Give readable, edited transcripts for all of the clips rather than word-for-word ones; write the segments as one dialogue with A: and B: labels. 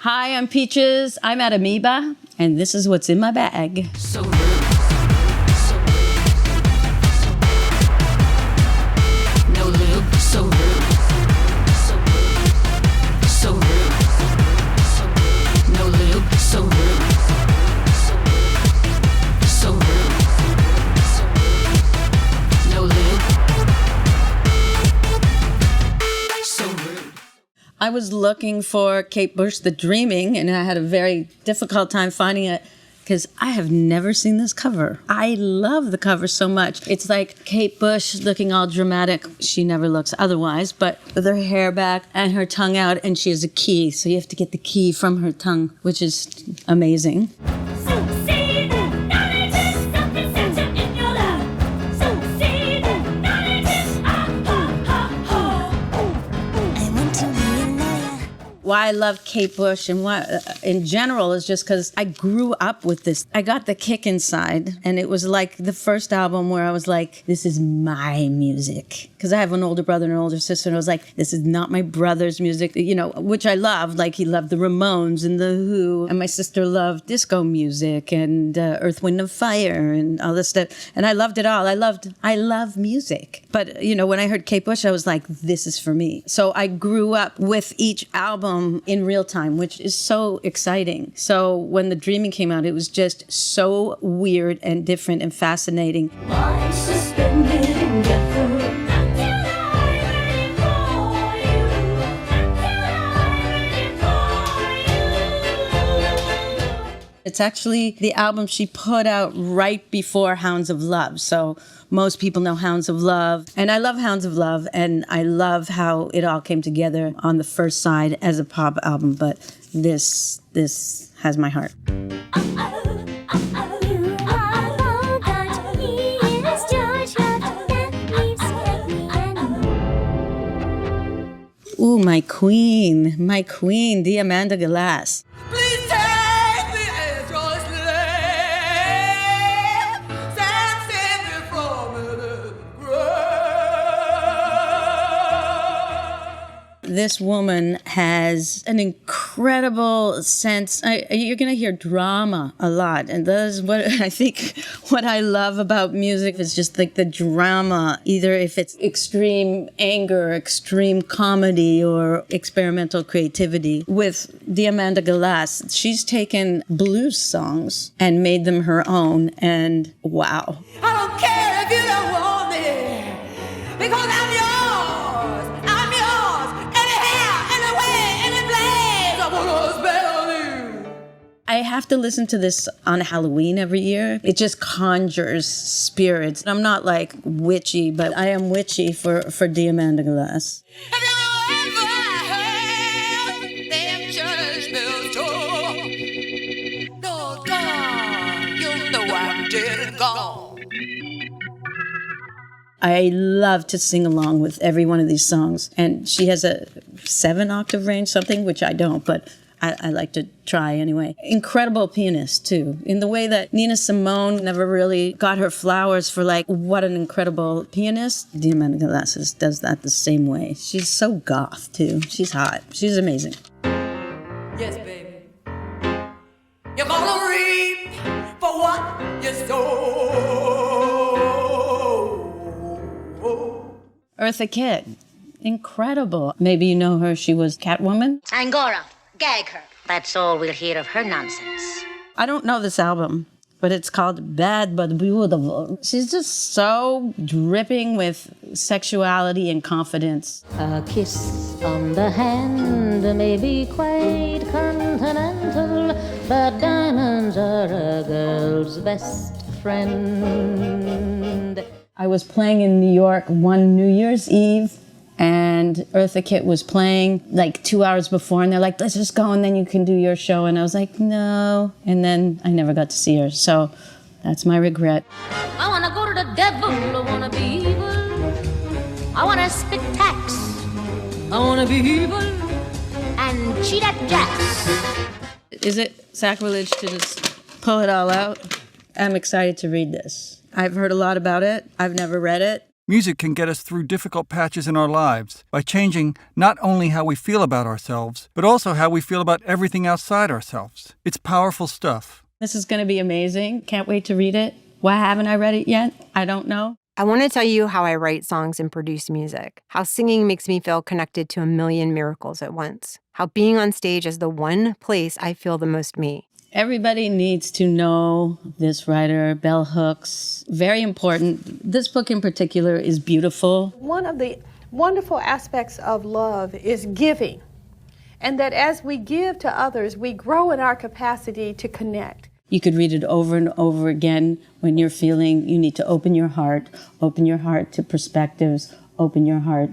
A: Hi, I'm Peaches. I'm at Amoeba, and this is what's in my bag.
B: So rude. So rude. No lube. So rude. So rude. So rude. So rude. No lube. So rude. So rude. So rude. So rude. No lube. So rude.
A: I was looking for Kate Bush, The Dreaming, and I had a very difficult time finding it because I have never seen this cover. I love the cover so much. It's like Kate Bush looking all dramatic. She never looks otherwise, but with her hair back and her tongue out, and she has a key, so you have to get the key from her tongue, which is amazing. Why I love Kate Bush and what in general is just because I grew up with this. I got the kick inside, and it was like the first album where I was like, this is my music. Because I have an older brother and an older sister, and I was like, this is not my brother's music, you know, which I loved. Like, he loved the Ramones and the Who, and my sister loved disco music and Earth, Wind & Fire and all this stuff. And I loved it all. I love music. But, you know, when I heard Kate Bush, I was like, this is for me. So I grew up with each album in real time, which is so exciting. So when The Dreaming came out, it was just so weird and different and fascinating.
C: I'm suspended indefinitely.
A: It's actually the album she put out right before Hounds of Love. So most people know Hounds of Love. And I love Hounds of Love. And I love how it all came together on the first side as a pop album. But this has my heart. Ooh, my queen, Diamanda Galas.
B: Please take me as your slave. Save me from the grave.
A: This woman has an incredible sense. You're going to hear drama a lot. And that is what I think what I love about music is just like the drama, either if it's extreme anger, extreme comedy, or experimental creativity. With Diamanda Galas, she's taken blues songs and made them her own. And wow.
B: I don't care if you don't want me, because I'm yours. I'm yours. Anyhow, anyway, any place. I wanna spell you.
A: I have to listen to this on Halloween every year. It just conjures spirits. I'm not like witchy, but I am witchy for Diamanda Galas.
B: Have you ever heard them church bells toll? No, God, you know I'm dead and gone.
A: I love to sing along with every one of these songs. And she has a 7-octave range, something, which I don't, but I like to try anyway. Incredible pianist, too, in the way that Nina Simone never really got her flowers for, like, what an incredible pianist. Diamanda Galas does that the same way. She's so goth, too. She's hot. She's amazing.
B: Yes, baby. You're gonna reap for what you sow.
A: Eartha Kitt, incredible. Maybe you know her. She was Catwoman.
D: Angora, gag her. That's all we'll hear of her nonsense.
A: I don't know this album, but it's called Bad But Beautiful. She's just so dripping with sexuality and confidence.
E: A kiss on the hand may be quite continental, but diamonds are a girl's best friend.
A: I was playing in New York one New Year's Eve, and Eartha Kitt was playing like 2 hours before, and they're like, let's just go and then you can do your show. And I was like, no. And then I never got to see her. So that's my regret.
E: I wanna go to the devil, I wanna be evil. I wanna spit tax. I wanna be evil and cheat at jacks.
A: Is it sacrilege to just pull it all out? I'm excited to read this. I've heard a lot about it. I've never read it.
F: Music can get us through difficult patches in our lives by changing not only how we feel about ourselves, but also how we feel about everything outside ourselves. It's powerful stuff.
A: This is going to be amazing. Can't wait to read it. Why haven't I read it yet? I don't know.
G: I want to tell you how I write songs and produce music, how singing makes me feel connected to a million miracles at once, how being on stage is the one place I feel the most me.
A: Everybody needs to know this writer, Bell Hooks. Very important. This book in particular is beautiful.
H: One of the wonderful aspects of love is giving, and that as we give to others, we grow in our capacity to connect.
A: You could read it over and over again when you're feeling you need to open your heart to perspectives, open your heart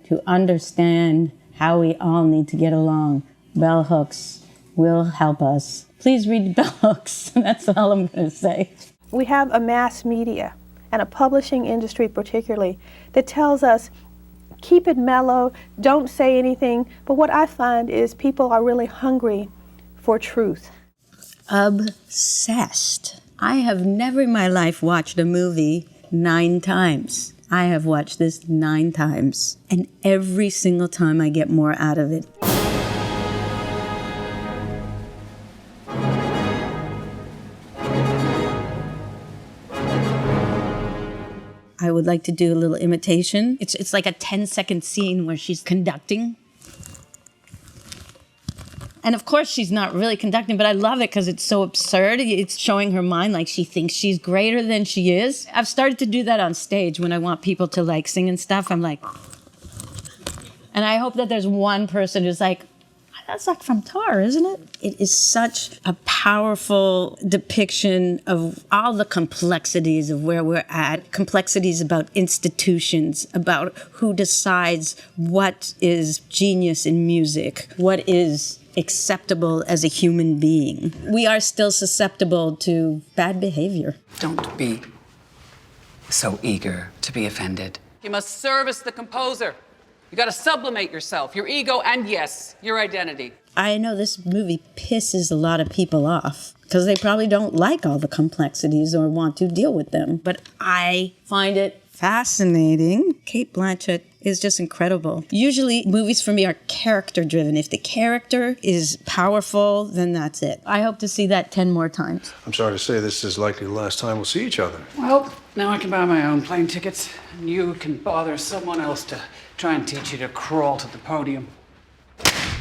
A: to understand how we all need to get along. Bell Hooks will help us. Please read Bell Hooks. That's all I'm going to say.
H: We have a mass media and a publishing industry particularly that tells us, keep it mellow, don't say anything. But what I find is people are really hungry for truth.
A: Obsessed. I have never in my life watched a movie 9 times. I have watched this 9 times, and every single time I get more out of it. I would like to do a little imitation. It's like a 10-second scene where she's conducting. And of course, she's not really conducting, but I love it because it's so absurd. It's showing her mind like she thinks she's greater than she is. I've started to do that on stage when I want people to like sing and stuff. I'm like, and I hope that there's one person who's like, that's like from Tar, isn't it? It is such a powerful depiction of all the complexities of where we're at, complexities about institutions, about who decides what is genius in music, what is acceptable as a human being. We are still susceptible to bad behavior.
I: Don't be so eager to be offended.
J: You must service the composer. You gotta sublimate yourself, your ego, and yes, your identity.
A: I know this movie pisses a lot of people off because they probably don't like all the complexities or want to deal with them. But I find it fascinating. Cate Blanchett is just incredible. Usually movies for me are character driven. If the character is powerful, then that's it. I hope to see that 10 more times.
K: I'm sorry to say this is likely the last time we'll see each other.
J: Well, now I can buy my own plane tickets, and you can bother someone else to try and teach you to crawl to the podium.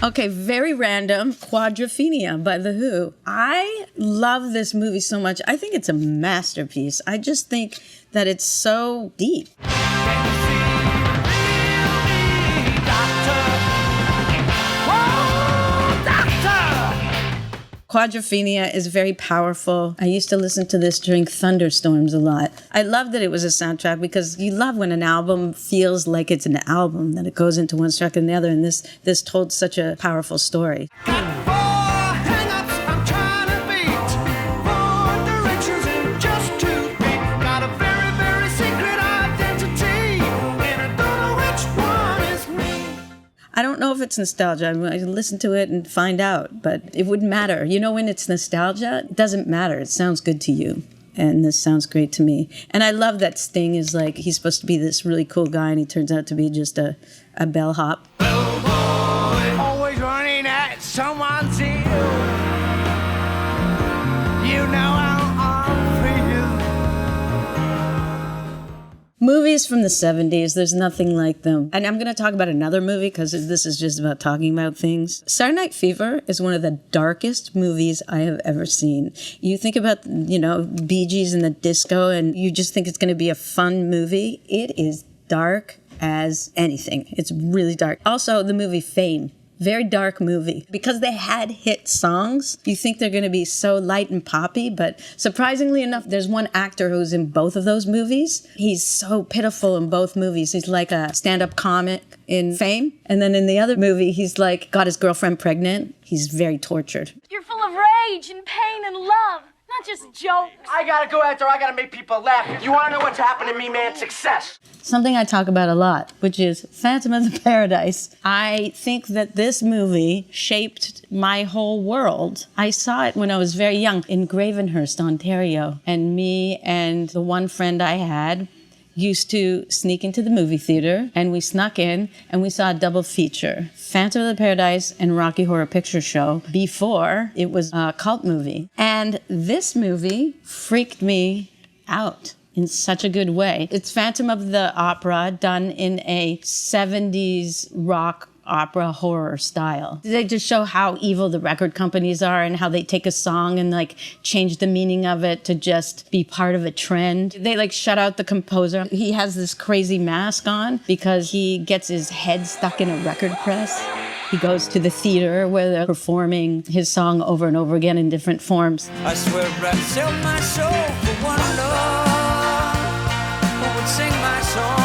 A: Okay, very random. Quadrophenia by The Who. I love this movie so much. I think it's a masterpiece. I just think that it's so deep. Quadrophenia is very powerful. I used to listen to this during thunderstorms a lot. I love that it was a soundtrack because you love when an album feels like it's an album, that it goes into one track and the other, and this told such a powerful story. I don't know if it's nostalgia. I mean, I can listen to it and find out, but it wouldn't matter. You know, when it's nostalgia, it doesn't matter. It sounds good to you. And this sounds great to me. And I love that Sting is like, he's supposed to be this really cool guy, and he turns out to be just a bellhop.
B: Bellboy, always running at someone's heel. You know how I feel.
A: Movies from the 70s, there's nothing like them. And I'm going to talk about another movie because this is just about talking about things. Saturday Night Fever is one of the darkest movies I have ever seen. You think about, Bee Gees and the disco, and you just think it's going to be a fun movie. It is dark as anything. It's really dark. Also, the movie Fame. Very dark movie. Because they had hit songs, you think they're going to be so light and poppy, but surprisingly enough, there's one actor who's in both of those movies. He's so pitiful in both movies. He's like a stand-up comic in Fame, and then in the other movie, he's like got his girlfriend pregnant. He's very tortured.
E: You're full of rage and pain and love, not just jokes.
L: I gotta go out there, I gotta make people laugh. You wanna know what's happened to me, man? Success.
A: Something I talk about a lot, which is Phantom of the Paradise. I think that this movie shaped my whole world. I saw it when I was very young in Gravenhurst, Ontario. And me and the one friend I had used to sneak into the movie theater, and we snuck in and we saw a double feature, Phantom of the Paradise and Rocky Horror Picture Show, before it was a cult movie. And this movie freaked me out in such a good way. It's Phantom of the Opera done in a 70s rock opera horror style. They just show how evil the record companies are and how they take a song and like change the meaning of it to just be part of a trend. They like shut out the composer. He has this crazy mask on because he gets his head stuck in a record press. He goes to the theater where they're performing his song over and over again in different forms.
B: I swear I'd sell my soul for one love who would sing my song.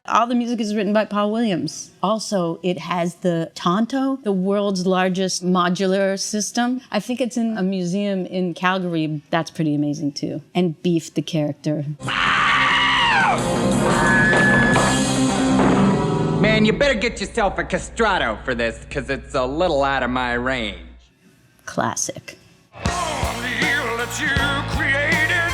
A: All the music is written by Paul Williams. Also, it has the Tonto, the world's largest modular system. I think it's in a museum in Calgary. That's pretty amazing too. And Beef, the character.
M: Man, you better get yourself a castrato for this, because it's a little out of my range.
A: Classic.
B: Oh, the evil that you created,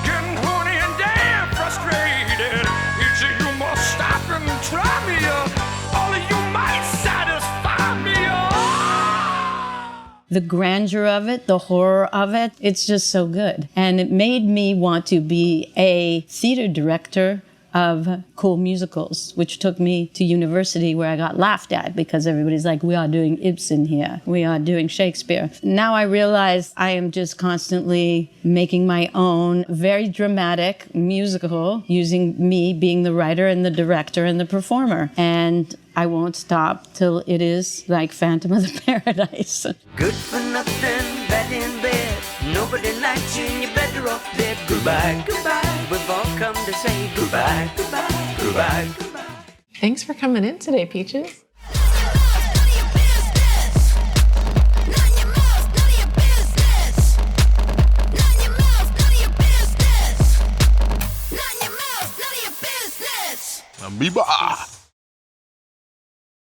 B: getting horny and damn frustrated. Each of you must stop and try me up. All of you might satisfy me up.
A: The grandeur of it, the horror of it, it's just so good. And it made me want to be a theater director of cool musicals, which took me to university where I got laughed at because everybody's like, we are doing Ibsen here. We are doing Shakespeare. Now I realize I am just constantly making my own very dramatic musical using me being the writer and the director and the performer. And I won't stop till it is like Phantom of the Paradise.
B: Good for nothing, bad in bed. Nobody likes you and you're better off dead. Goodbye, goodbye. We've all come to say goodbye, goodbye, goodbye, goodbye.
N: Thanks for coming in today, Peaches.
O: Amoeba.